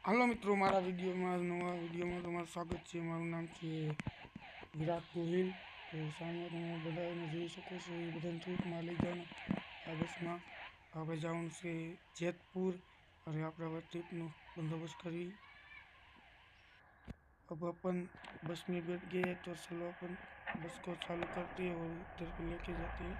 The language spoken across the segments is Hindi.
हेलो मित्रों, मारा वीडियो में नवा वीडियो में તમારું સ્વાગત છે। મારું નામ છે વિરાટ ગોહિલ। તો સામે તમે બધાને જોઈ શકો છો, એ બધાને ટ્રીપમાં લઈ જવાનું આ બસમાં આપણે જવાનું છે જેતपुर और આપણે ट्रिपનો बंदोबस्त કરી। अब अपन बस में बैठ गए तो चलो अपन बस को चालू करते हैं और उधर पे लेके जाते हैं।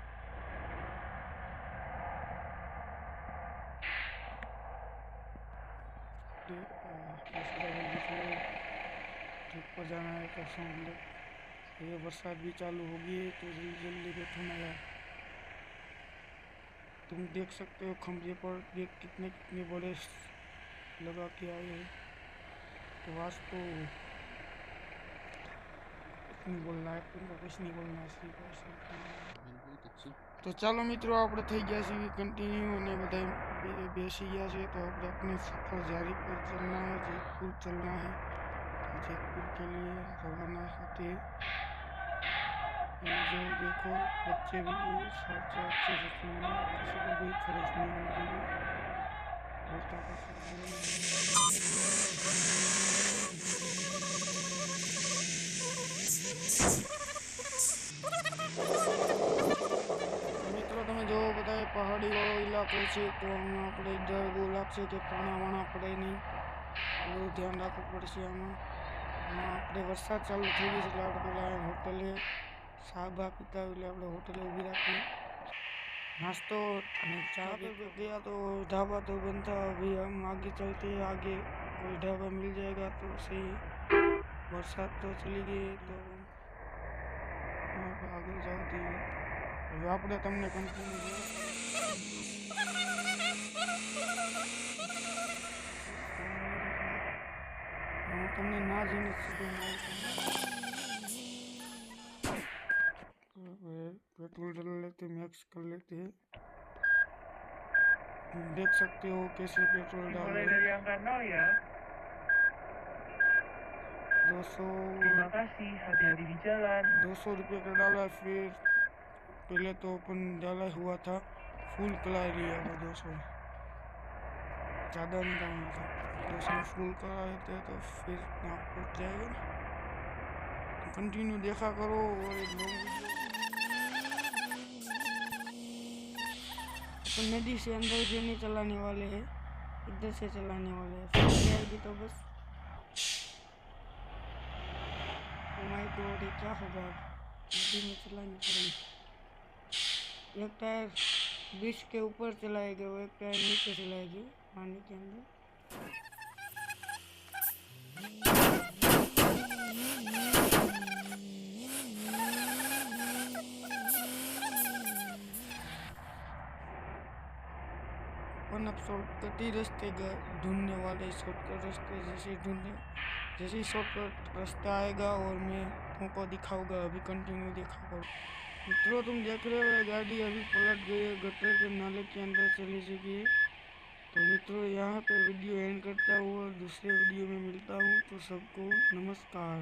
ट्रिप पर जाना है तो समझ लो ये बरसात भी चालू हो गई है, तो जल्दी बैठो ना यार। तुम देख सकते हो खंभे पर देख कितने कितने बड़े लगा के आए हैं। तो आज तो कुछ नहीं बोलना है, तुमको कुछ नहीं बोलना है, सिर्फ तो चलो मित्रों, આપણે થઈ ગયા છીએ कंटिन्यू અને બધા બેસી ગયા છે। तो આપણે अपने सफर जारी पर चलना है, जयपुर चलना है। तो जयपुर के लिए रवाना होते हैं। जो देखो बच्चे भी अच्छे अच्छे किसी को भी खर्च नहीं होना चाहिए। मित्रों તમે જો બધા પહાડી વાળો ઇલાકો છે, તો આમાં આપણે ડર બહુ લાગશે કે પાણા વાણા પડે નહીં, બહુ ધ્યાન રાખવું પડશે। આમાં આપણે વરસાદ ચાલુ થઈ ગઈ છે એટલે આપણે પેલા હોટલે ચા બા પીતા એટલે આપણે હોटले ऊभी રાખી नाश्तो અને ચા पे गया तो ढाबा तो बंद था। अभी हम आगे चलते हैं, आगे कोई ढाबा मिल जाएगा तो सही। बरसात तो चली गई है तो आगे जाती है। હવે આપણે તમને કન્ટિન્યુ હું તમને ના જઈને સીધું पेट्रोल डाल लेते, मैक्स कर लेते हैं। देख सकते हो कैसे पेट्रोल डाल रहे हैं। 200 रुपये का डाला। फिर पहले तो अपन डाला हुआ था फुल करा लिया था, 200 ज़्यादा नहीं डालना था। 200 फुल कराए थे तो फिर यहाँ पहुँच जाएगा। तो कंटिन्यू देखा करो और एक लॉन्ग तो नदी से अंदर से नहीं चलाने वाले हैं, इधर से चलाने वाले हैं। फिर आएगी तो बस माय गॉड, ये क्या होगा, नदी में चलाने पड़ेंगे। एक टायर बीच के ऊपर चलाएंगे और एक टायर नीचे चलाएंगे पानी के अंदर। अपन अब शॉर्टकट ही रास्ते ढूंढने वाले, शॉर्टकट रास्ते जैसे शॉर्टकट रास्ता आएगा और मैं तुमको दिखाऊंगा। अभी कंटिन्यू देखा करो मित्रों। तुम देख रहे हो गाड़ी अभी पलट गई है, गटर के नाले के अंदर चली चुकी है। तो मित्रों यहाँ पे वीडियो एंड करता हूँ और दूसरे वीडियो में मिलता हूँ। तो सबको नमस्कार।